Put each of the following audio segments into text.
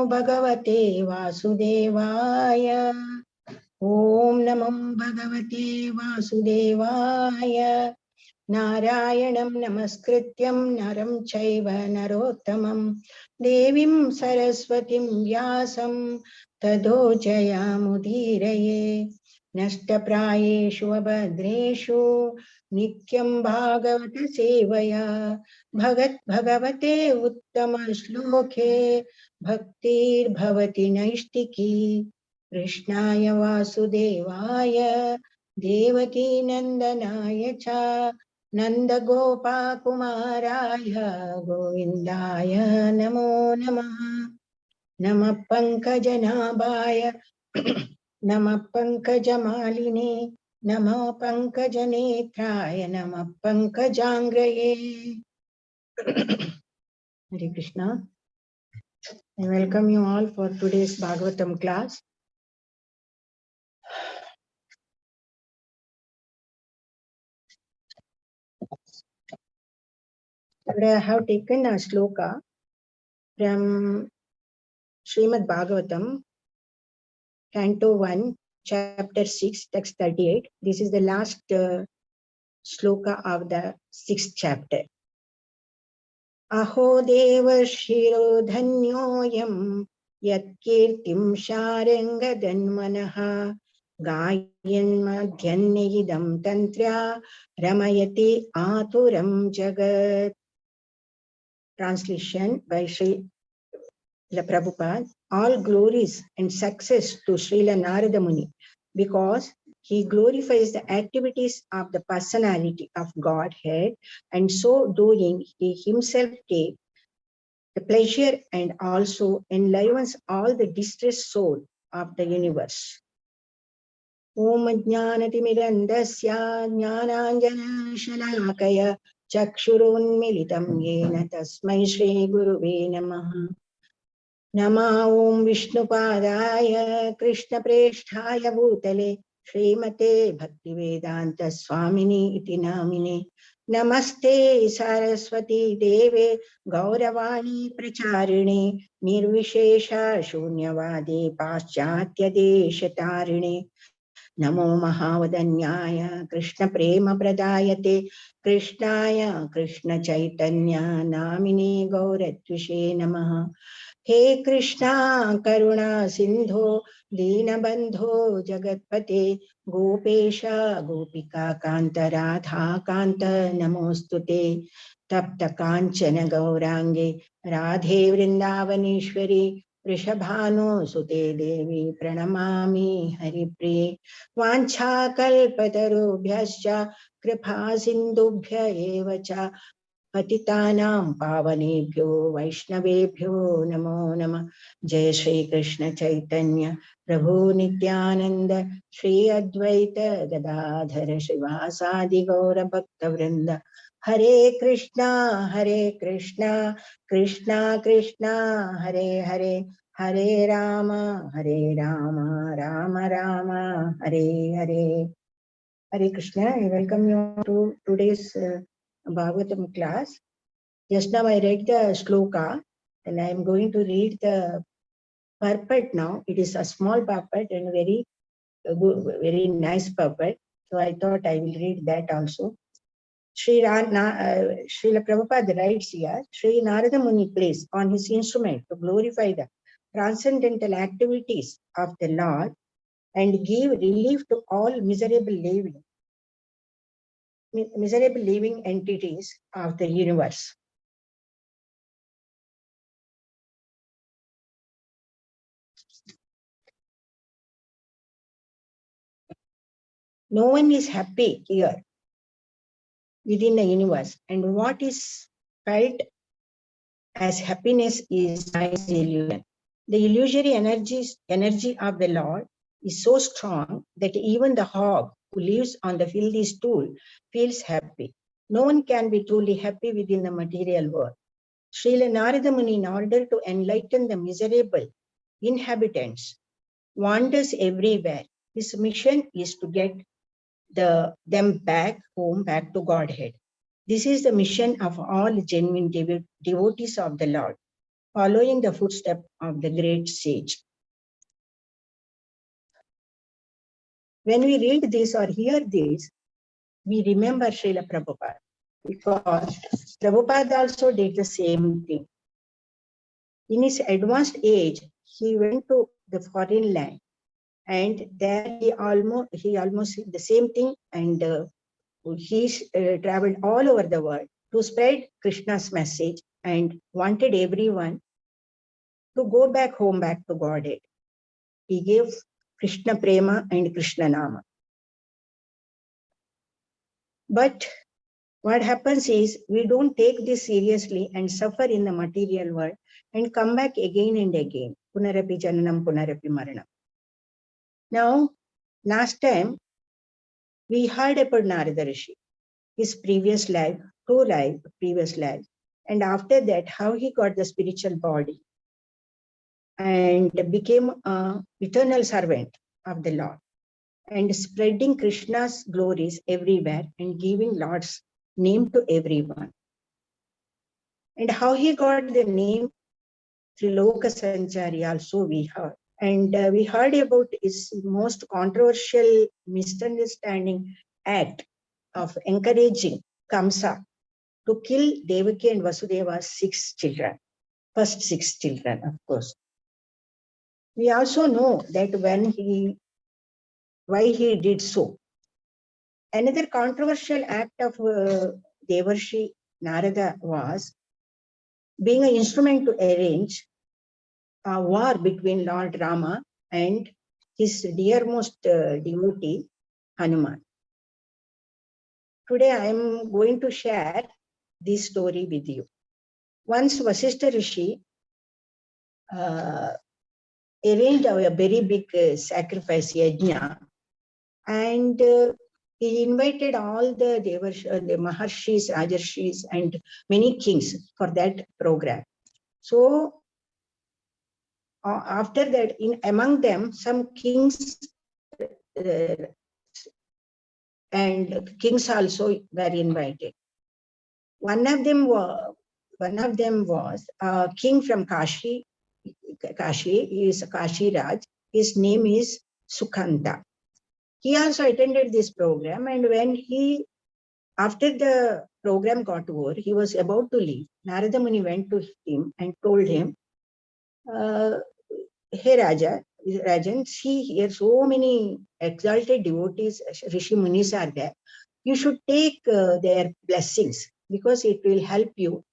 भगवते वासुदेवाय। ॐ नमो भगवते वासुदेवाय। नारायणं नमस्कृत्यं नरं चैव नरोत्तमं देवीं सरस्वतीं व्यासं ततो जयामुदीरये। नष्टप्रायेषु अभद्रेषु नित्यं भागवत सेवया भगवते उत्तमश्लोके भक्तिर्भवति नैष्टिकी। कृष्णाय वासुदेवाय देवकी नंदनाय च नन्दगोपाकुमाराय गोविन्दाय नमो नमः। नमः पंकजनाभाय नमः पंकजमालिने नमः पंकजनेत्राय नमः पंकजांग्रये। Hare Krishna. I welcome you all for today's Bhagavatam class. Today I have taken a shloka from Srimad Bhagavatam, Canto 1, Chapter 6, Text 38. This is the last shloka of the 6th chapter. Aho deva shiro dhanyoyam yat kirtim sharanga dhanmanaha gayan madhyannidam tantra ramayati aturam jagat. Translation by Sri Prabhupada. All glories and success to Srila Narada Muni, because he glorifies the activities of the personality of Godhead, and so doing he himself takes the pleasure and also enlivens all the distressed soul of the universe. Om Jnanatimirandasya Jnananjana Shalakaya Chakshurunmilitam Yena Tasmai Shri Guruve Namaha. Nama Om Vishnupadaya Krishna Presthaya Bhutale Srimate Bhaktivedanta Swamini iti namine. Namaste Saraswati Deve Gauravani Pracharine Nirvishesha Shunyavadi Paschatya Deshatarine. Namo Mahavadanyaya Krishna Prema Pradayate Krishnaya Krishna Chaitanya Namine Gauratvishe Namaha. He Krishna Karuna Sindho Deenabandho Jagatpate Gopesha Gopika Kanta Radha Kanta Namostute Tapta Kanchana Gaurange Radhe Vrindavaneshwari Vrishabhanu Sute Devi Pranamami Haripriye. Vancha Kalpatarubhyascha Kripa Sindubhya Evacha Patitanam Pavanebhyo Vaishnavebhyo Namo Namah. Jai Shri Krishna Chaitanya Prabhu Nityananda Shri Advaita Gadadhara Srivasadi Gaura Bhakta Vrinda. Hare Krishna Krishna Krishna Hare Hare Hare Rama Rama Rama Hare Hare. Hare Krishna. I welcome you to today's Bhagavatam class. Just now I read the shloka and I am going to read the purport now. It is a small purport and very good, very nice purport. So I thought I will read that also. Srila Prabhupada writes here, Sri Narada Muni plays on his instrument to glorify the transcendental activities of the Lord and give relief to all miserable living entities of the universe. No one is happy here within the universe, and what is felt as happiness is nice illusion. The illusory energy of the Lord is so strong that even the hog who lives on the filthy stool feels happy. No one can be truly happy within the material world. Srila Narada Muni, in order to enlighten the miserable inhabitants, wanders everywhere. His mission is to get them back home, back to Godhead. This is the mission of all genuine devotees of the Lord. following the footsteps of the great sage. When we read this or hear this, we remember Srila Prabhupada, because Prabhupada also did the same thing. In his advanced age, he went to the foreign land, and there he almost did the same thing, and he traveled all over the world to spread Krishna's message and wanted everyone to go back home, back to Godhead. He gave Krishna Prema and Krishna Nama. But what happens is we don't take this seriously and suffer in the material world and come back again and again. Punarapi Jananam, Punarapi Maranam. Now, last time we heard about Narada Rishi, his previous life, previous life, and after that, how he got the spiritual body and became an eternal servant of the Lord, and spreading Krishna's glories everywhere and giving Lord's name to everyone. And how he got the name Triloka Sanchari also we heard. And we heard about his most controversial misunderstanding act of encouraging Kamsa to kill Devaki and Vasudeva's 6 children, first 6 children, of course. We also know that why he did so. Another controversial act of Devarshi Narada was being an instrument to arrange a war between Lord Rama and his dearmost devotee, Hanuman. Today I am going to share this story with you. Once Vasishtha Rishi arranged a very big sacrifice, yajna, and he invited all the the Maharshis, Rajarshis, and many kings for that program. So after that, among them, some kings and kings also were invited. One of them was a king from Kashi. Kashi, he is Kashi Raj. His name is Sukanta. He also attended this program, and when after the program got over, he was about to leave. Narada Muni went to him and told him, "Hey Rajan, see here, so many exalted devotees, Rishi Munis are there. You should take their blessings, because it will help you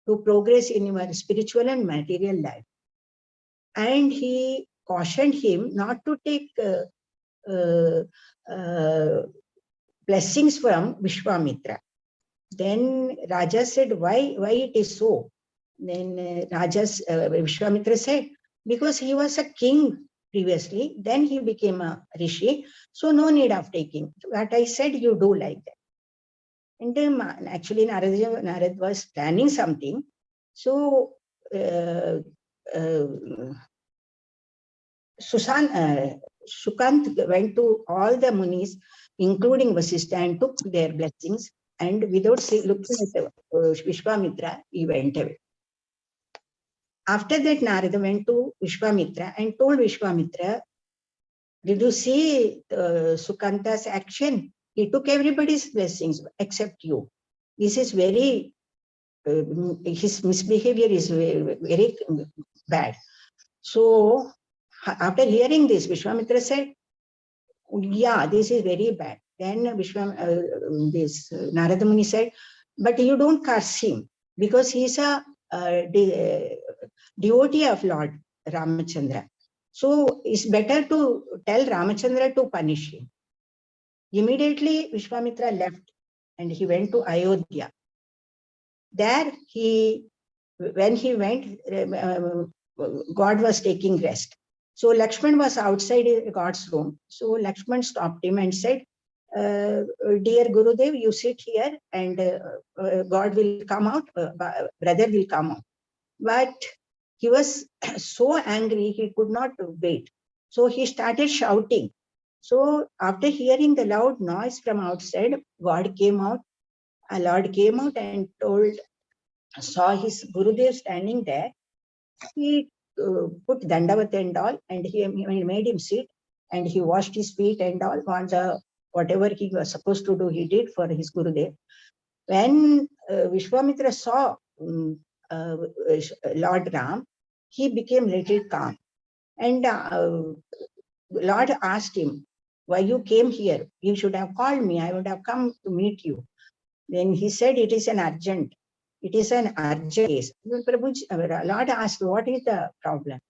to progress in your spiritual and material life." And he cautioned him not to take blessings from Vishwamitra. Then Raja said, why it is so? Then Vishwamitra said, because he was a king previously, then he became a rishi, so no need of taking. What I said, you do like that. And actually Narad was planning something. So Sukant went to all the munis, including Vasishtha, and took their blessings, and without looking at Vishwamitra, he went away. After that, Narada went to Vishwamitra and told Vishwamitra, "Did you see Sukanta's action? He took everybody's blessings except you. This is very, his misbehavior is very, very bad." So after hearing this, Vishwamitra said, "Yeah, this is very bad." Then Narada Muni said, "But you don't curse him, because he's a devotee of Lord Ramachandra. So it's better to tell Ramachandra to punish him." Immediately, Vishwamitra left and he went to Ayodhya. There, when he went, God was taking rest. So Lakshman was outside God's room. So Lakshman stopped him and said, "Dear Gurudev, you sit here and God will come out, brother will come out." But he was so angry, he could not wait. So he started shouting. So after hearing the loud noise from outside, God came out. A Lord came out and saw his Gurudev standing there. he put Dandavat and all, and he made him sit, and he washed his feet and all. Whatever he was supposed to do, he did for his Gurudev. When Vishwamitra saw Lord Ram, he became little calm. And Lord asked him, why you came here? You should have called me. I would have come to meet you. Then he said, it is an urgent case. Lord asked, what is the problem?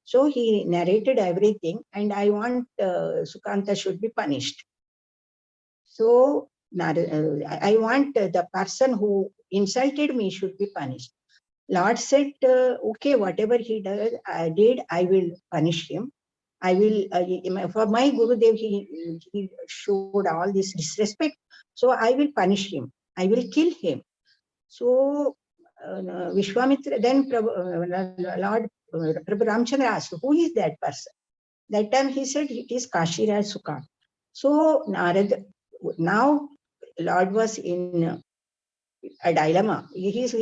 So he narrated everything, and I want Sukanta should be punished. So I want the person who insulted me should be punished. Lord said, okay, whatever he did, I will punish him. I will, for my Gurudev, he showed all this disrespect. So I will punish him. I will kill him. So Vishwamitra, then Lord Prabhu Ramchandra asked, who is that person? That time he said, it is Kashiraj Sukha. So Narad, now Lord was in a dilemma. He's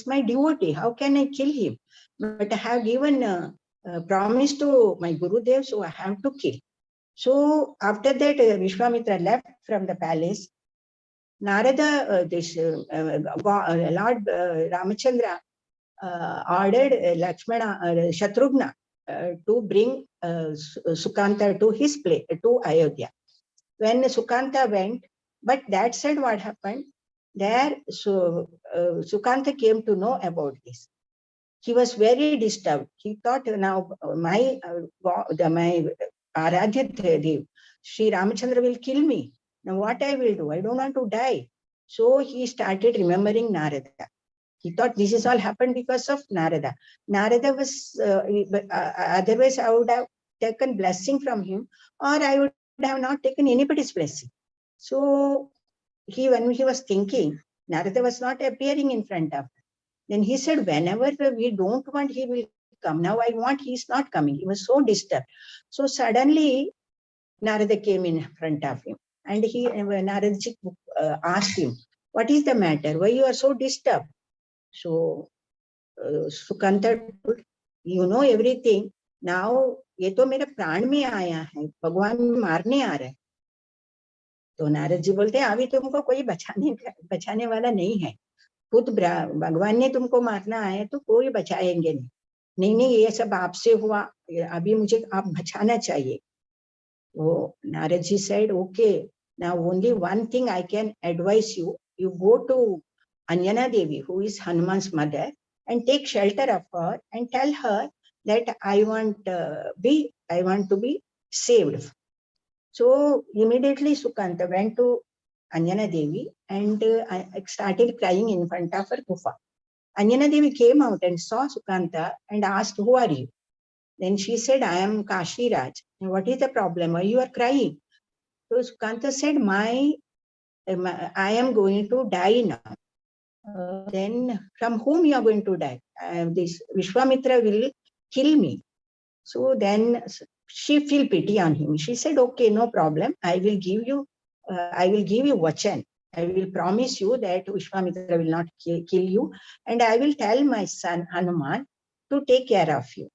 my devotee. How can I kill him? But I have given promise to my Gurudev, so I have to kill. So after that, Vishwamitra left from the palace. Narada, Lord Ramachandra ordered Lakshmana, Shatrughna to bring Sukanta to his place, to Ayodhya. When Sukanta went, but that said, what happened? There, so Sukanta came to know about this. He was very disturbed. He thought, now my Aradhya Dev, Sri Ramachandra will kill me. Now what I will do? I don't want to die. So he started remembering Narada. He thought this is all happened because of Narada. Narada was, otherwise I would have taken blessing from him, or I would have not taken anybody's blessing. So when he was thinking, Narada was not appearing in front of him. Then he said, whenever we don't want, he will come. Now I want, he is not coming. He was so disturbed. So suddenly, Narada came in front of him. And Narada asked him, what is the matter? Why you are so disturbed? So Sukanta told, you know everything. Now, ये तो मेरे प्राण में आया है, भगवान मारने आ रहे हैं. तो नारद जी बोलते हैं, अभी तुमको कोई बचाने वाला नहीं है. खुद भगवान ने तुमको मारना है तो कोई बचाएंगे नहीं. नहीं, ये सब आपसे हुआ, अभी मुझे आप बचाना चाहिए. तो Narad ji said, okay, now only one thing I can advise you. You go to Anjana Devi, who is Hanuman's mother, and take shelter of her and tell her that I want to be saved. So immediately Sukanta went to Anjana Devi and started crying in front of her kufa. Anjana Devi came out and saw Sukanta and asked, who are you? Then she said, I am Kashiraj. What is the problem? Why you are crying? So Sukanta said, I am going to die now. Then from whom you are going to die? This Vishwamitra will kill me. So then she feel pity on him. She said, okay, no problem. I will give you vachan. I will promise you that Vishwamitra will not kill you. And I will tell my son Hanuman to take care of you.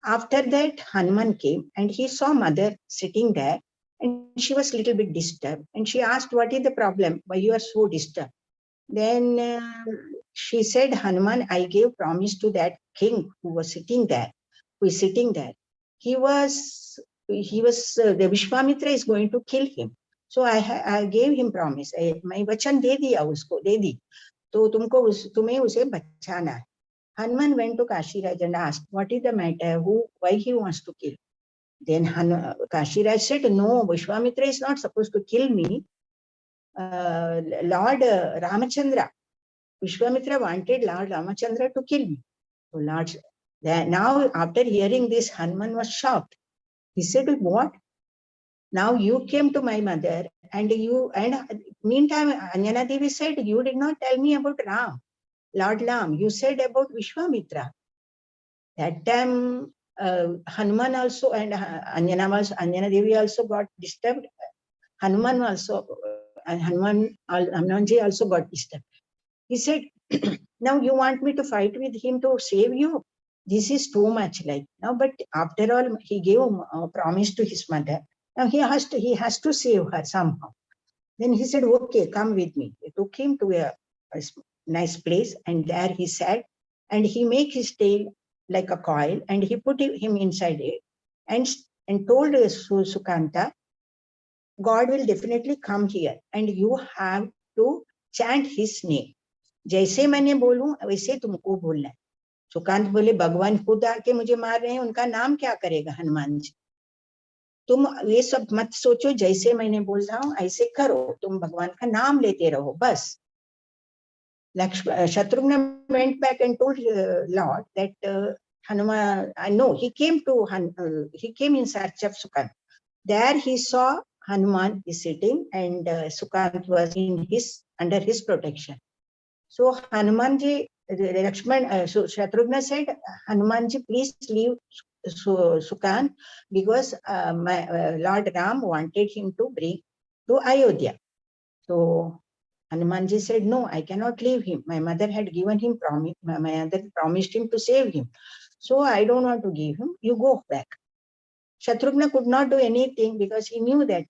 After that, Hanuman came and he saw mother sitting there and she was a little bit disturbed. And she asked, what is the problem? Why you are so disturbed? Then she said, Hanuman, I gave promise to that king who is sitting there. He was the Vishwamitra is going to kill him. So I gave him promise. मैं वचन दे दिया उसको, दे दी. तो तुम्हें उसे बचाना है. Hanuman went to Kashiraj and asked, what is the matter? Why he wants to kill? Then Kashiraj said, no, Vishwamitra is not supposed to kill me. Lord Ramachandra, Vishwamitra wanted Lord Ramachandra to kill me. So now after hearing this, Hanuman was shocked. He said, what? Now you came to my mother and meantime Anjana Devi said, you did not tell me about Ram. Lord Ram, you said about Vishwamitra. That time, Hanuman also and Anjana Devi also got disturbed. Hanumanji also got disturbed. He said, Now you want me to fight with him to save you? This is too much like now. But after all, he gave a promise to his mother. Now he has to save her somehow. Then he said, okay, come with me. He took him to a nice place, and there he sat, and he made his tail like a coil, and he put him inside it, and told Sukanta, God will definitely come here, and you have to chant his name. जैसे मैंने बोलूं वैसे तुमको बोलना है. सुकांत बोले, भगवान खुद आके मुझे मार रहे हैं, उनका नाम क्या करेगा हनुमान जी. तुम ये सब मत सोचो, जैसे मैंने बोल रहा हूं ऐसे करो, तुम भगवान का नाम लेते रहो बस. Shatrugna went back and told Lord that Hanuman, no, he came in search of Sukant. There he saw Hanuman is sitting, and Sukant was under his protection. So Hanumanji, so Shatrugna said, Hanumanji, please leave Sukant, because Lord Ram wanted him to bring to Ayodhya. So Hanumanji said, no, I cannot leave him. My mother had given him promise. My mother promised him to save him. So I don't want to give him. You go back. Shatrugna could not do anything because he knew that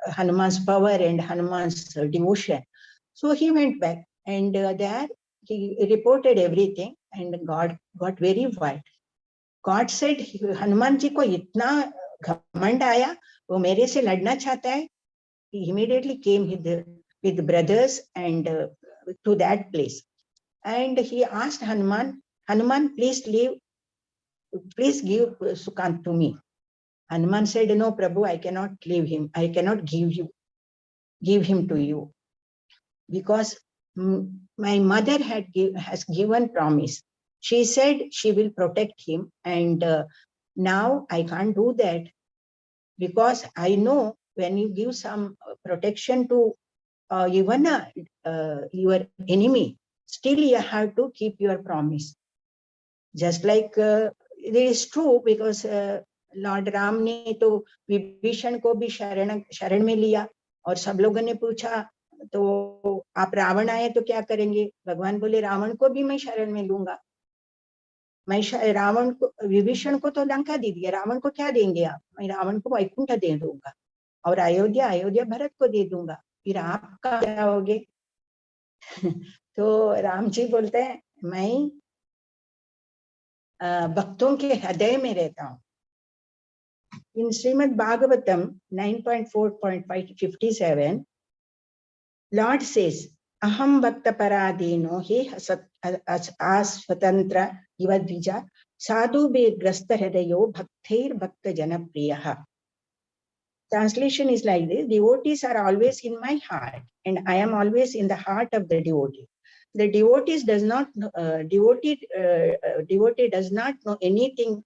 Hanuman's power and Hanuman's devotion. So he went back, and there he reported everything, and God got very wild. God said, Hanuman ji ko itna घमंड आया, वो मेरे से लड़ना चाहता है. He immediately came with brothers and to that place, and he asked Hanuman, please give Sukant to me. Hanuman said, no, Prabhu, I cannot leave him. I cannot give him to you, because my mother has given promise. She said she will protect him, and now I can't do that, because I know when you give some protection to even your enemy, still you have to keep your promise. Just like it is true, because Lord Ram ने तो विभीषण को भी शरण में लिया, और सब लोगों ने पूछा तो आप रावण आए तो क्या करेंगे. भगवान बोले, रावण को भी मैं शरण में लूंगा. मैं रावण को, विभीषण को तो लंका दे दिया, रावण को क्या देंगे आप. मैं रावण को वैकुंठ दे दूंगा, और अयोध्या भरत को दे दूंगा. फिर आप क्या होगे. तो राम जी बोलते हैं, मैं भक्तों के हृदय में रहता हूँ. In Srimad Bhagavatam 9.4.57, Lord says, Aham Bhakta Paradino he asvatantra ivadvija sadhu be grasta hridayo bhaktair bhakta janapriyaha. Translation is like this: devotees are always in my heart, and I am always in the heart of the devotee. The devotee does not know anything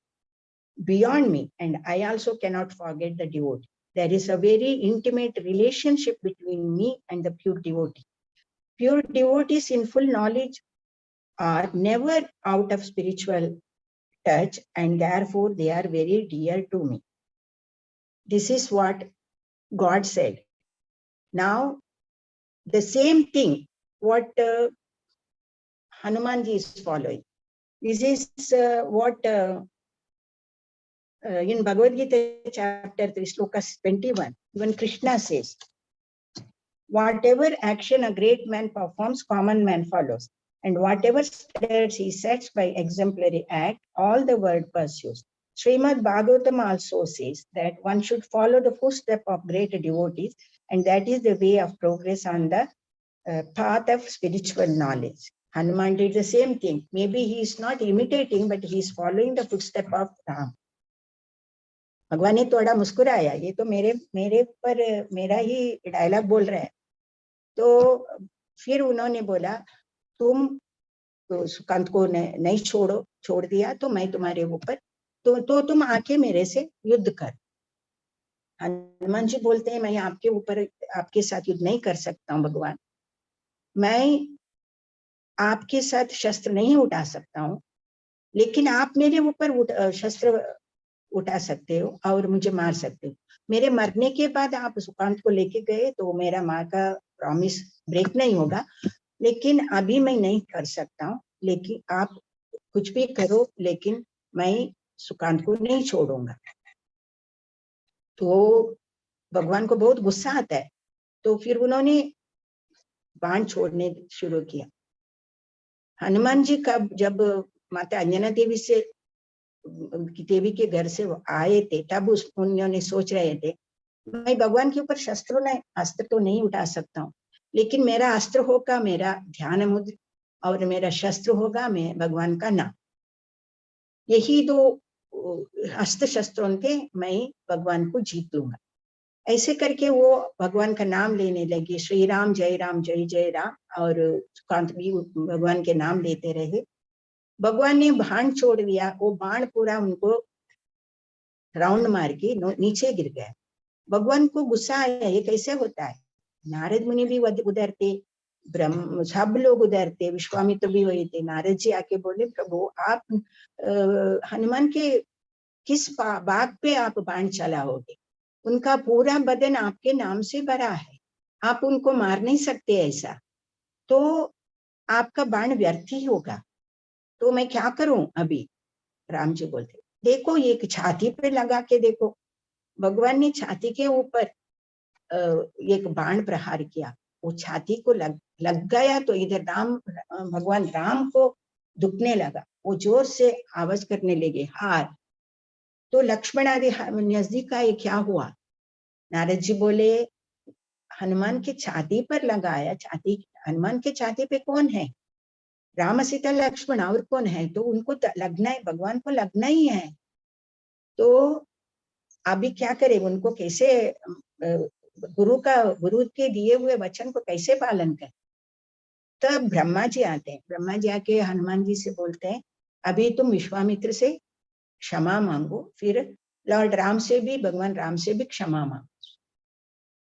beyond me, and I also cannot forget the devotee. There is a very intimate relationship between me and the pure devotee. Pure devotees in full knowledge are never out of spiritual touch, and therefore they are very dear to me. This is what God said. Now, the same thing what Hanumanji is following. This is what in Bhagavad Gita chapter 3, sloka 21, even Krishna says, whatever action a great man performs, common man follows. And whatever standards he sets by exemplary act, all the world pursues. Srimad Bhagavatam also says that one should follow the footsteps of great devotees, and that is the way of progress on the path of spiritual knowledge. Hanuman did the same thing. Maybe he is not imitating, but he is following the footsteps of Ram. भगवान ने थोड़ा मुस्कुराया, ये तो मेरे पर मेरा ही dialogue बोल रहा है. तो फिर उन्होंने बोला, तुम तो सुकांत को नहीं छोड़ दिया, तो मैं तुम्हारे ऊपर तो तुम आके मेरे से युद्ध कर. हनुमान जी बोलते हैं, मैं आपके साथ युद्ध नहीं कर सकता हूँ भगवान. मैं आपके साथ शस्त्र नहीं उठा सकता हूँ, लेकिन आप मेरे ऊपर शस्त्र उठा सकते हो और मुझे मार सकते हो. मेरे मरने के बाद आप सुकांत को लेके गए तो मेरा माँ का प्रॉमिस ब्रेक नहीं होगा, लेकिन अभी मैं नहीं कर सकता हूँ, लेकिन आप कुछ भी करो, लेकिन मैं सुकांत को नहीं छोड़ूंगा। तो भगवान को बहुत गुस्सा आता है, तो फिर उन्होंने बाण छोड़ने शुरू किया। हनुमान जी का जब माता अंजना देवी के घर से वो आए थे, तब उन्होंने सोच रहे थे, मैं भगवान के ऊपर अस्त्र तो नहीं उठा सकता हूँ, लेकिन मेरा अस्त्र होगा मेरा ध्यान मुद्र, और मेरा शस्त्र होगा मैं भगवान का नाम। यही दो अस्त्र शस्त्रों के मैं भगवान को जीत लूंगा। ऐसे करके वो भगवान का नाम लेने लगे, श्री राम जय राम, और सुकांत भी भगवान के नाम लेते रहे। भगवान ने बाण छोड़ दिया, वो बाण पूरा उनको राउंड मार के नीचे गिर गया। भगवान को गुस्सा आया, ये कैसे होता है। नारद मुनि भी उधर थे, ब्रह्म सब लोग उधर थे, विश्वामित्र भी वही थे। नारद जी आके बोले, प्रभु आप हनुमान के किस बात पे आप बाण चलाओगे? उनका पूरा बदन आपके नाम से भरा है, आप उनको मार नहीं सकते ऐसा, तो आपका बाण व्यर्थ ही होगा। तो मैं क्या करूं अभी? राम जी बोलते, देखो एक छाती पे लगा के देखो। भगवान ने छाती के ऊपर एक बाण प्रहार किया, वो छाती को लग गया, तो इधर भगवान राम को दुखने लगा, वो जोर से आवाज करने लगे, हार। तो लक्ष्मण आदि नजदीक आए, क्या हुआ? नारद जी बोले, हनुमान के छाती पर लगाया। हनुमान के छाती पे कौन है? राम सीता लक्ष्मण, और कौन है? तो उनको लगना है, भगवान को लगना ही है। तो अभी क्या करे, उनको कैसे गुरु के दिए हुए वचन को कैसे पालन करें? तब ब्रह्मा जी आते हैं। ब्रह्मा जी आके हनुमान जी से बोलते हैं, अभी तुम विश्वामित्र से क्षमा मांगो, फिर लॉर्ड राम से भी, भगवान राम से भी क्षमा मांगो।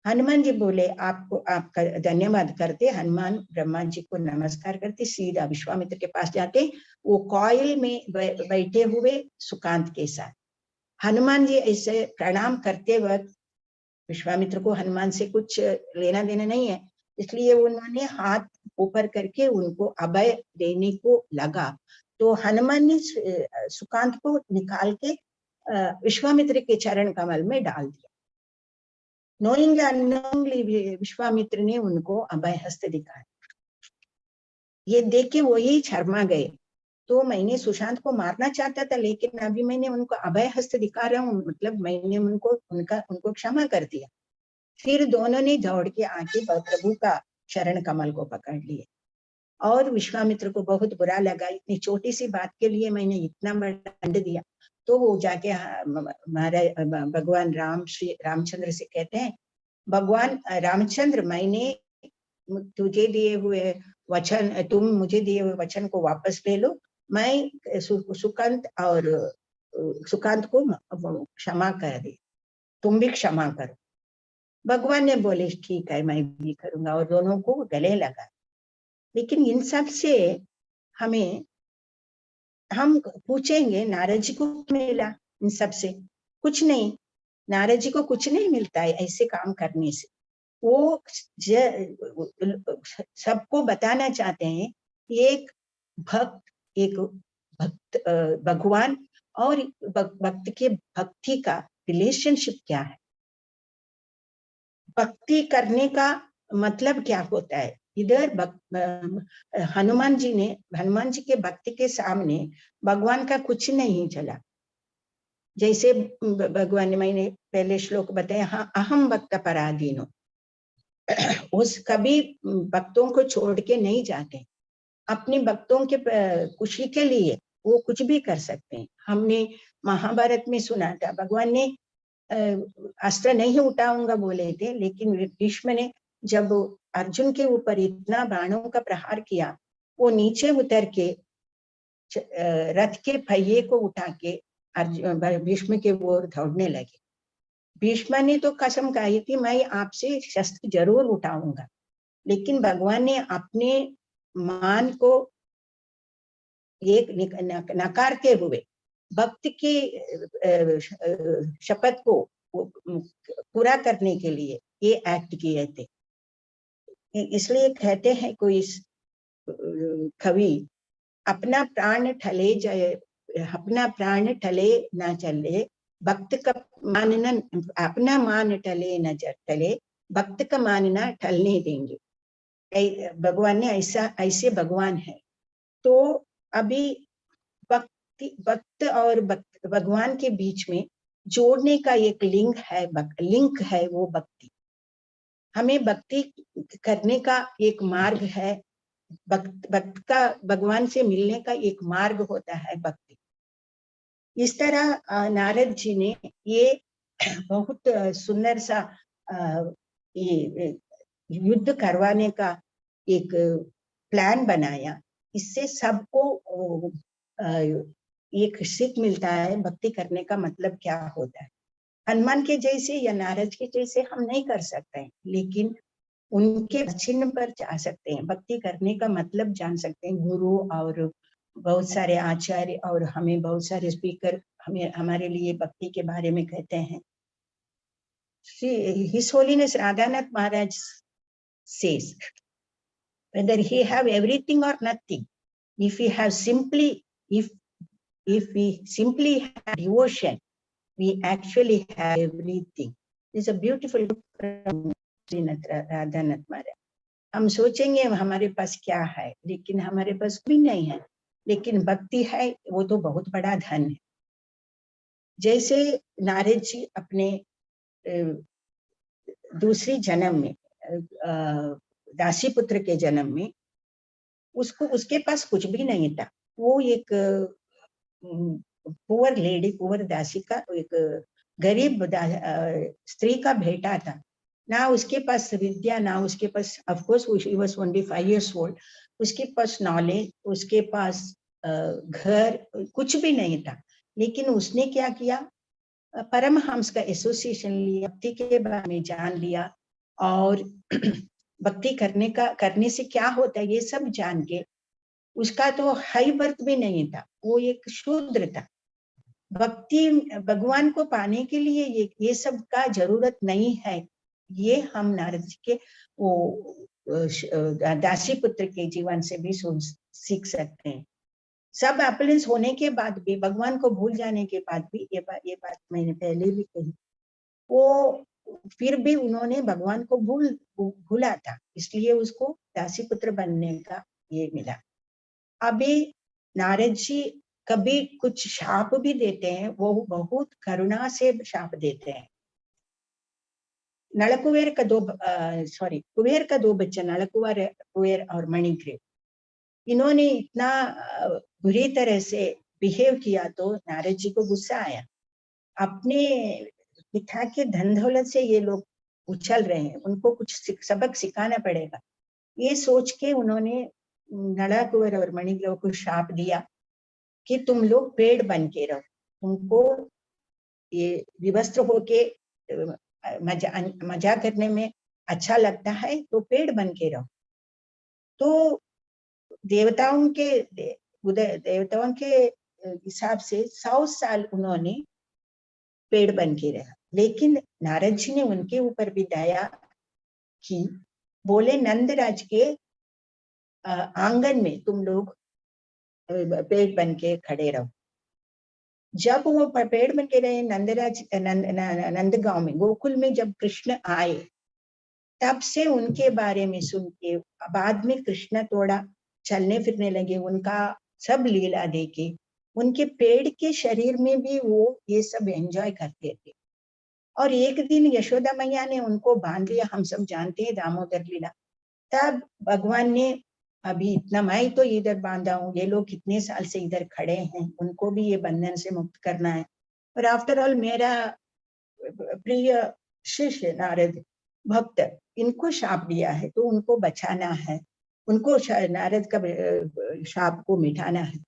हनुमान जी बोले, आपका धन्यवाद करते। हनुमान ब्रह्मा जी को नमस्कार करते, सीधा विश्वामित्र के पास जाते, वो कॉयल में बैठे हुए सुकांत के साथ। हनुमान जी ऐसे प्रणाम करते वक्त, विश्वामित्र को हनुमान से कुछ लेना देना नहीं है, इसलिए उन्होंने हाथ ऊपर करके उनको अभय देने को लगा। तो हनुमान ने सुकांत को निकाल के विश्वामित्र के चरण कमल में डाल दिया। नोइंगली अननोइंगली विश्वामित्र ने उनको अभय हस्त दिखाया। ये देख के वही शर्मा गए। तो मैंने सुशांत को मारना चाहता था, लेकिन अभी मैंने उनको अभय हस्त दिखा रहा हूँ, मतलब मैंने उनको क्षमा कर दिया। फिर दोनों ने दौड़ के आके प्रभु का चरण कमल को पकड़ लिए, और विश्वामित्र को बहुत बुरा लगा, इतनी छोटी सी बात के लिए मैंने इतना बड़ा दंड दिया। तो वो जाके भगवान श्री रामचंद्र से कहते हैं, भगवान रामचंद्र, मैंने तुझे दिए हुए वचन, तुम मुझे दिए हुए वचन को वापस ले लो। मैं सुकांत को क्षमा कर दे, तुम भी क्षमा करो। भगवान ने बोले, ठीक है, मैं भी करूंगा, और दोनों को गले लगा। लेकिन इन सब से हम पूछेंगे, नारद जी को मिला इन सब से? कुछ नहीं, नारद जी को कुछ नहीं मिलता है ऐसे काम करने से। वो सबको बताना चाहते हैं, एक भक्त भगवान और भक्ति का रिलेशनशिप क्या है, भक्ति करने का मतलब क्या होता है। इधर हनुमान जी के भक्ति के सामने भगवान का कुछ नहीं चला। जैसे भगवान ने, मैंने पहले श्लोक बताया, हाँ, अहम भक्त पराधीनो, उस कभी भक्तों को छोड़ के नहीं जाते, अपने भक्तों के खुशी के लिए वो कुछ भी कर सकते हैं। हमने महाभारत में सुना था, भगवान ने अस्त्र नहीं उठाऊंगा बोले थे, लेकिन भीष्म ने जब अर्जुन के ऊपर इतना बाणों का प्रहार किया, वो नीचे उतर के रथ के पहिए को उठा के भीष्म के ओर दौड़ने लगे। भीष्म ने तो कसम खाई थी, मैं आपसे शस्त्र जरूर उठाऊंगा, लेकिन भगवान ने अपने मान को एक नकारते हुए भक्त की शपथ को पूरा करने के लिए ये एक्ट किए थे। इसलिए कहते हैं, कोई कवि अपना प्राण टले न चले, भक्त का मान न, अपना मान टले न टले, भक्त का मान न टलने देंगे। भगवान ने ऐसे भगवान है। तो अभी भक्त और भगवान के बीच में जोड़ने का एक लिंक है वो भक्ति। हमें भक्ति करने का एक मार्ग है, भक्त का भगवान से मिलने का एक मार्ग होता है भक्ति। इस तरह नारद जी ने ये बहुत सुंदर सा ये युद्ध करवाने का एक प्लान बनाया। इससे सबको एक सीख मिलता है भक्ति करने का मतलब क्या होता है। हनुमान के जैसे या नारद के जैसे हम नहीं कर सकते हैं, लेकिन उनके चिन्ह पर जा सकते हैं, भक्ति करने का मतलब जान सकते हैं। गुरु और बहुत सारे आचार्य और हमें बहुत सारे स्पीकर हमारे लिए भक्ति के बारे में कहते हैं। His Holiness Radhanath Maharaj says, whether he have everything or nothing, if we simply have devotion, we actually have everything. It's a beautiful from Radhanath Maharaj. हम सोचेंगे हमारे पास क्या है, लेकिन हमारे पास भी नहीं है, लेकिन भक्ति है, वो तो बहुत बड़ा धन है। जैसे नारद जी अपने दूसरी जन्म में, दासी पुत्र के जन्म में, उसके पास कुछ भी नहीं था। वो एक पुअर दासी का, एक गरीब स्त्री का बेटा था। ना उसके पास विद्या, ना उसके पास, of course he was only 5 years old, उसके पास नॉलेज, उसके पास घर, कुछ भी नहीं था। लेकिन उसने क्या किया, परमहंस का एसोसिएशन लिया, भक्ति के बारे में जान लिया, और भक्ति करने से क्या होता है ये सब जान के, उसका तो हाई बर्थ भी नहीं था, वो एक शूद्र था। भक्ति भगवान को पाने के लिए ये सब का जरूरत नहीं है। ये हम नारद जी के वो दासी पुत्र के जीवन से भी सीख सकते हैं। सब अपलेंस होने के बाद भी, भगवान को भूल जाने के बाद भी, ये बात मैंने पहले भी कही, वो फिर भी उन्होंने भगवान को भूला था, इसलिए उसको दासी पुत्र बनने का ये मिला। अभी नारद जी कभी कुछ शाप भी देते हैं, वो बहुत करुणा से शाप देते हैं। कुबेर का दो बच्चे, कुबेर और मणिग्रीव, इन्होंने इतना बुरी तरह से बिहेव किया तो नारद जी को गुस्सा आया। अपने पिता के धन दौलत से ये लोग उछल रहे हैं, उनको कुछ सबक सिखाना पड़ेगा। ये सोच के उन्होंने कुबेर और मणिग्रीव को शाप दिया कि तुम लोग पेड़ बन के रहो, तुमको ये विवस्त्र होके मजा करने में अच्छा लगता है, तो पेड़ बन के रहो। तो देवताओं के हिसाब से 100 साल उन्होंने पेड़ बन के रहा। लेकिन नारद जी ने उनके ऊपर भी दया की, बोले नंदराज के आंगन में तुम लोग पेड़ बन के खड़े रहो। जब वो पेड़ बन के रहे नंदगांव में, गोकुल में जब कृष्ण आए, तब से उनके बारे में सुन के बाद में कृष्ण थोड़ा चलने फिरने लगे, उनका सब लीला देखे, उनके पेड़ के शरीर में भी वो ये सब एंजॉय करते थे। और एक दिन यशोदा मैया ने उनको बांध लिया, हम सब जानते हैं दामोदर लीला। तब भगवान ने, अभी इतना मैं तो इधर बांधा हूँ, ये लोग कितने साल से इधर खड़े हैं, उनको भी ये बंधन से मुक्त करना है। और आफ्टर ऑल मेरा प्रिय शिष्य नारद भक्त, इनको शाप दिया है तो उनको बचाना है, उनको नारद का शाप को मिटाना है।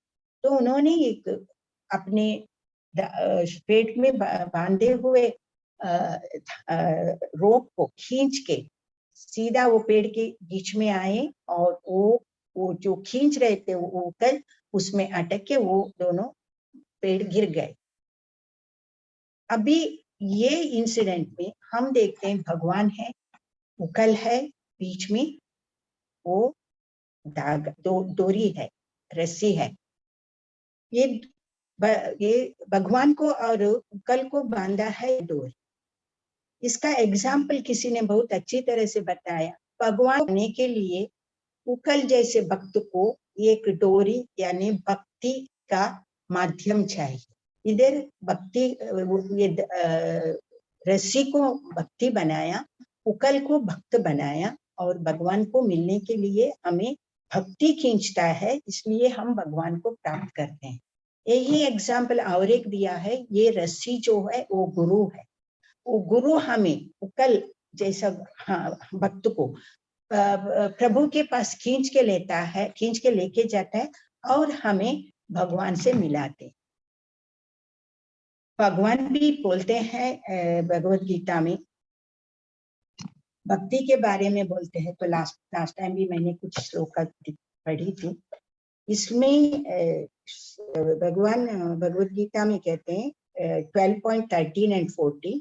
तो उन्होंने एक अपने पेट में बांधे हुए रोप को खींच के सीधा वो पेड़ के बीच में आए, और वो जो खींच रहे थे वो उकल उसमें अटक के वो दोनों पेड़ गिर गए। अभी ये इंसिडेंट में हम देखते हैं भगवान है, उकल है बीच में, वो डोरी है, रस्सी है। ये भगवान को और उकल को बांधा है डोरी। इसका एग्जाम्पल किसी ने बहुत अच्छी तरह से बताया। भगवान होने के लिए उकल जैसे भक्त को एक डोरी यानी भक्ति का माध्यम चाहिए। इधर भक्ति, ये रस्सी को भक्ति बनाया, उकल को भक्त बनाया, और भगवान को मिलने के लिए हमें भक्ति खींचता है, इसलिए हम भगवान को प्राप्त करते हैं। यही एग्जाम्पल और एक दिया है। ये रस्सी जो है वो गुरु है। वो गुरु हमें उकल जैसा भक्त को प्रभु के पास खींच के लेता है, खींच के लेके जाता है और हमें भगवान से मिलाते। भगवान भी बोलते हैं भगवत गीता में, भक्ति के बारे में बोलते हैं। तो लास्ट टाइम भी मैंने कुछ श्लोक पढ़ी थी। इसमें भगवान भगवत गीता में कहते हैं 12.13 and 14,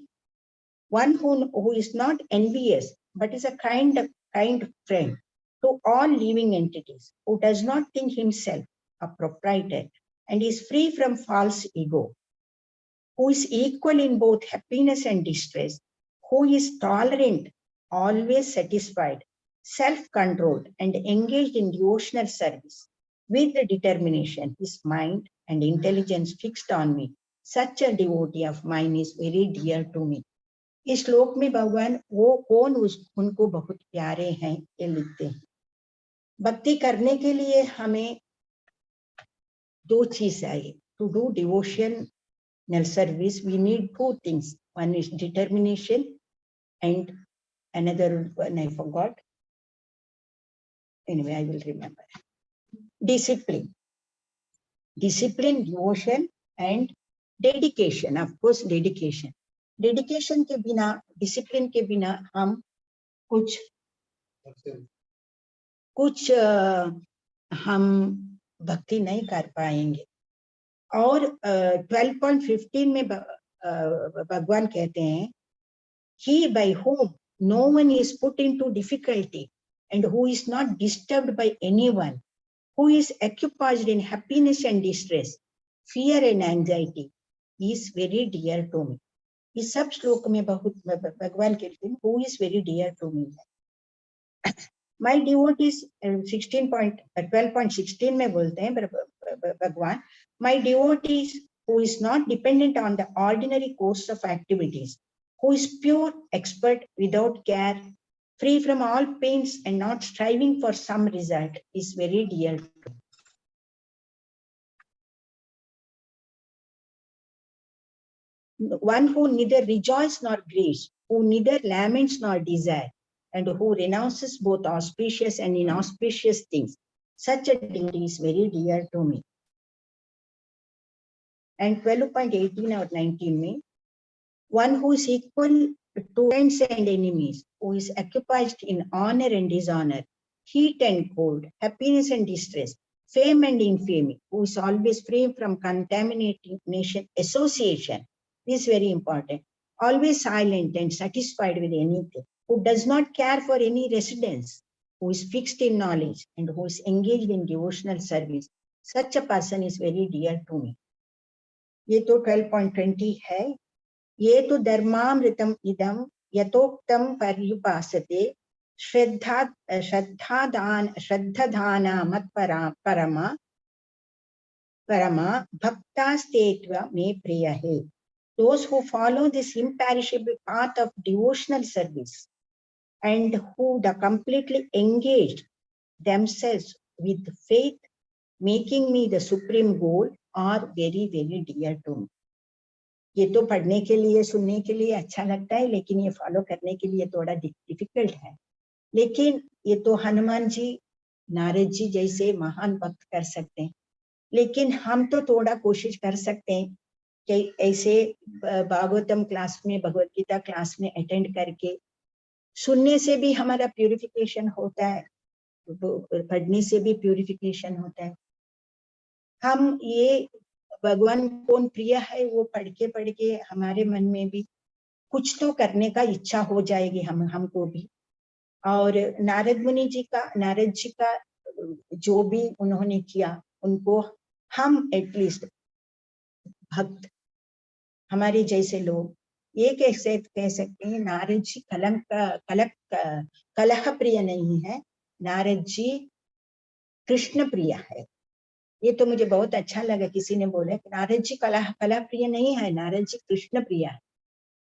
one who is not envious but is a kind friend to all living entities, who does not think himself a proprietor and is free from false ego, who is equal in both happiness and distress, who is tolerant, always satisfied, self-controlled, and engaged in devotional service with the determination, his mind and intelligence fixed on me. Such a devotee of mine is very dear to me. इस श्लोक में भगवान वो कौन उनको बहुत प्यारे हैं ये लिखते हैं। भक्ति करने के लिए हमें दो चीज चाहिए। To do devotional service we need two things, one is determination and another one I forgot, anyway I will remember. Discipline, devotion and dedication. Of course dedication के बिना, डिसिप्लिन के बिना हम कुछ हम भक्ति नहीं कर पाएंगे। और 12.15 में भगवान कहते हैं, he by whom no one is put into difficulty and who is not disturbed by anyone, who is occupied in happiness and distress, fear and anxiety, is very dear to me. इस सब श्लोक में बहुत भगवान कहते हैं who is very dear to me. My devotees 12.16 में बोलते हैं भगवान, my devotees who is not dependent on the ordinary course of activities, who is pure, expert, without care, free from all pains and not striving for some result, is very dear to me. One who neither rejoices nor grieves, who neither laments nor desires, and who renounces both auspicious and inauspicious things. Such a devotee is very dear to me. And 12.18 or 19 में, one who is equal to friends and enemies, who is occupied in honor and dishonor, heat and cold, happiness and distress, fame and infamy, who is always free from contaminating association, is very important, always silent and satisfied with anything, who does not care for any residence, who is fixed in knowledge and who is engaged in devotional service. Such a person is very dear to me. ये तो 12.20 है। ये तो धर्मामृतम इदम यथोक्तम पर्युपासते श्रद्धादाना परमा भक्तास्तेत्व मे प्रिय है। Those who follow this imperishable path of devotional service and who completely engaged themselves with faith, making me the supreme goal, are very, very dear to me. ये तो पढ़ने के लिए, सुनने के लिए अच्छा लगता है, लेकिन ये फॉलो करने के लिए थोड़ा डिफिकल्ट है। लेकिन ये तो हनुमान जी, नारद जी जैसे महान भक्त कर सकते हैं, लेकिन हम तो थोड़ा कोशिश कर सकते हैं कि ऐसे भागवतम क्लास में, भगवत गीता क्लास में अटेंड करके सुनने से भी हमारा प्यूरिफिकेशन होता है, पढ़ने से भी प्यूरिफिकेशन होता है। हम ये भगवान कौन प्रिय है वो पढ़ के हमारे मन में भी कुछ तो करने का इच्छा हो जाएगी हमको भी। और नारद जी का जो भी उन्होंने किया उनको हम एटलीस्ट भक्त, हमारे जैसे लोग ये कैसे कह सकते हैं, नारद जी कलह प्रिय नहीं है, नारद जी कृष्ण प्रिय है। ये तो मुझे बहुत अच्छा लगा, किसी ने बोला कि नारद जी कलह प्रिय नहीं है, नारद जी कृष्ण प्रिय है।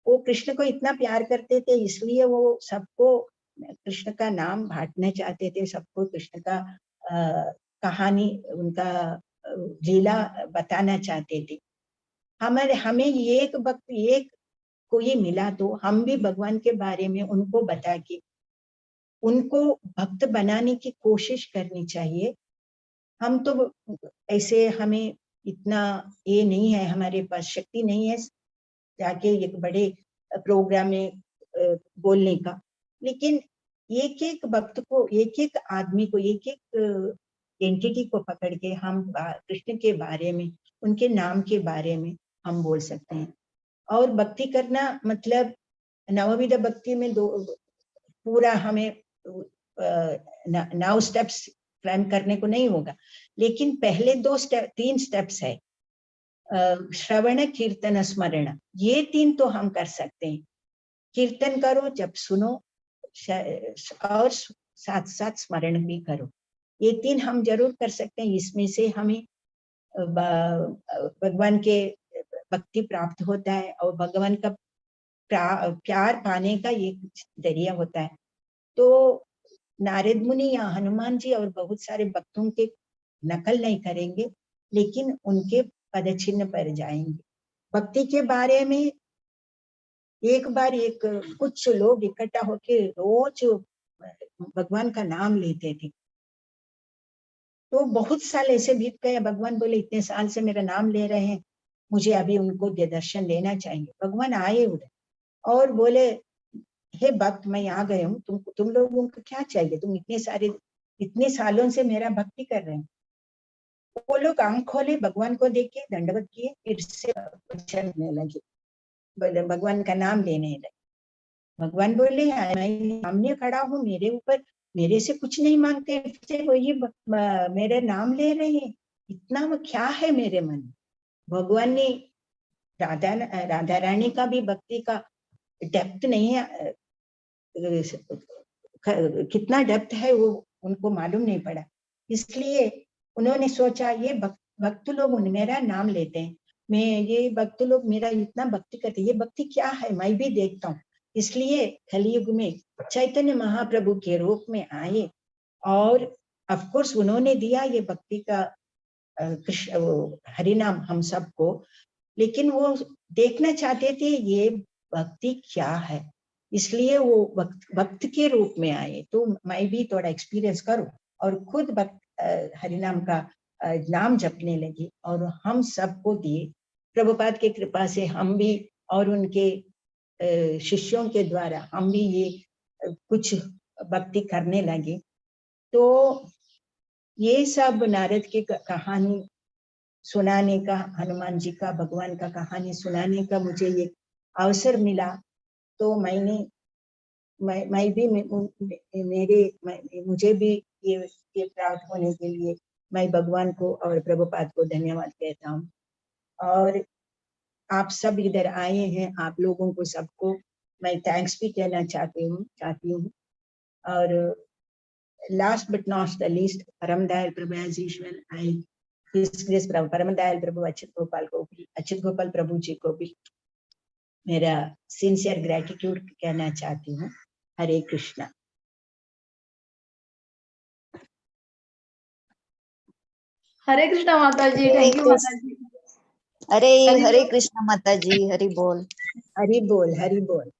वो कृष्ण को इतना प्यार करते थे, इसलिए वो सबको कृष्ण का नाम बांटना चाहते थे, सबको कृष्ण का कहानी, उनका लीला बताना चाहते थे। हमें एक वक्त एक कोई मिला तो हम भी भगवान के बारे में उनको बता के उनको भक्त बनाने की कोशिश करनी चाहिए। हम तो ऐसे, हमें इतना ये नहीं है, हमारे पास शक्ति नहीं है जाके एक बड़े प्रोग्राम में बोलने का, लेकिन एक एक भक्त को, एक एक आदमी को, एक एक एंटिटी को पकड़ के हम कृष्ण के बारे में, उनके नाम के बारे में हम बोल सकते हैं। और भक्ति करना मतलब नवविध भक्ति में पूरा हमें 9 स्टेप्स क्लाइम करने को नहीं होगा, लेकिन पहले 3 स्टेप्स है, श्रवण कीर्तन स्मरण, ये 3 तो हम कर सकते हैं। कीर्तन करो जब सुनो, और साथ साथ स्मरण भी करो, ये 3 हम जरूर कर सकते हैं। इसमें से हमें भगवान के भक्ति प्राप्त होता है और भगवान का प्यार पाने का एक जरिया होता है। तो नारद मुनि या हनुमान जी और बहुत सारे भक्तों के नकल नहीं करेंगे, लेकिन उनके पदचिन्ह पर जाएंगे। भक्ति के बारे में एक बार कुछ लोग इकट्ठा होकर रोज भगवान का नाम लेते थे। तो बहुत साल ऐसे बीत गए, भगवान बोले इतने साल से मेरा नाम ले रहे हैं, मुझे अभी उनको दर्शन लेना चाहिए। भगवान आए उधर और बोले, हे भक्त, मैं आ गए हूँ, तुम लोगों को क्या चाहिए? तुम इतने सालों से मेरा भक्ति कर रहे हैं। वो लोग आंख खोले, भगवान को देखे, दंडवत किए, फिर से चलने लगे, भगवान का नाम लेने लगे। भगवान बोले, मैं सामने खड़ा हूँ, मेरे से कुछ नहीं मांगते, फिर वही मेरे नाम ले रहे हैं, इतना क्या है मेरे मन में? भगवान ने राधा रानी का भी भक्ति का डेप्थ नहीं है, कितना डेप्थ है वो उनको मालूम नहीं पड़ा। इसलिए उन्होंने सोचा, ये भक्त लोग मेरा नाम लेते हैं, ये भक्त लोग मेरा इतना भक्ति करते, ये भक्ति क्या है, मैं भी देखता हूँ। इसलिए कलियुग में चैतन्य महाप्रभु के रूप में आए और ऑफ कोर्स उन्होंने दिया ये भक्ति का हरिनाम हम सबको, लेकिन वो देखना चाहते थे ये भक्ति क्या है, इसलिए वो भक्त के रूप में आए। तो मैं भी थोड़ा एक्सपीरियंस करूं और खुद भक्त हरिनाम का नाम जपने लगी और हम सबको दिए। प्रभुपाद की कृपा से हम भी और उनके शिष्यों के द्वारा हम भी ये कुछ भक्ति करने लगे। तो ये सब नारद की कहानी सुनाने का, हनुमान जी का, भगवान का कहानी सुनाने का मुझे ये अवसर मिला। तो मैं भी मुझे भी ये प्राप्त होने के लिए मैं भगवान को और प्रभुपाद को धन्यवाद कहता हूँ। और आप सब इधर आए हैं, आप लोगों को सबको मैं थैंक्स भी कहना चाहती हूँ। और last but not the least, परम दयाल प्रभु एज यूजुअल, परम दयाल प्रभु अच्युत गोपाल प्रभु जी को भी मेरा सिंसियर ग्रेटिट्यूड कहना चाहती हूँ। हरे कृष्णा। हरे कृष्णा माता जी, थैंक यू माता जी। हरे कृष्णा माता जी, हरि बोल। हरि बोल, हरि बोल।